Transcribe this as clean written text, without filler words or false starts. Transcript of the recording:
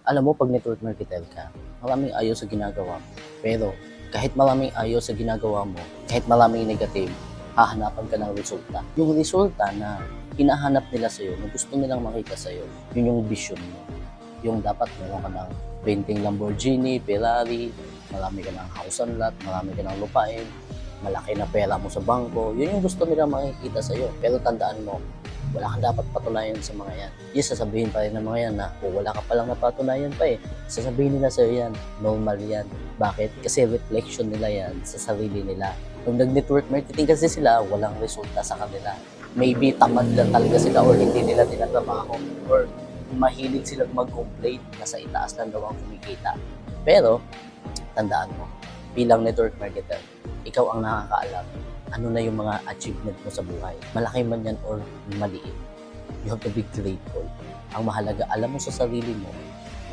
Alam mo, pag network marketer ka, maraming ayaw sa ginagawa mo. Pero kahit maraming ayaw sa ginagawa mo, kahit maraming negative, hahanapan ka ng resulta. Yung resulta na hinahanap nila sa'yo, na gusto nilang makita sa'yo, yun yung vision mo. Yung dapat meron ka ng renting Lamborghini, Ferrari, marami ka ng house and lot, marami ka ng lupain, malaki na pera mo sa bangko, yun yung gusto nila makikita sa'yo. Pero tandaan mo, wala kang dapat patunayan sa mga yan. Yes, sasabihin pa rin ng mga yan na, wala ka palang napatunayan pa eh. Sasabihin nila sa'yo yan, normal yan. Bakit? Kasi reflection nila yan sa sarili nila. Kung nag-network marketing kasi sila, walang resulta sa kanila. Maybe tamad lang talaga sila or hindi nila tinatrabaho or mahilig silang mag-complain na sa itaas lang daw ang kumikita. Pero, tandaan mo, bilang network marketer, ikaw ang nakakaalam ano na yung mga achievement mo sa buhay. Malaki man yan or maliit. You have to be grateful. Ang mahalaga, alam mo sa sarili mo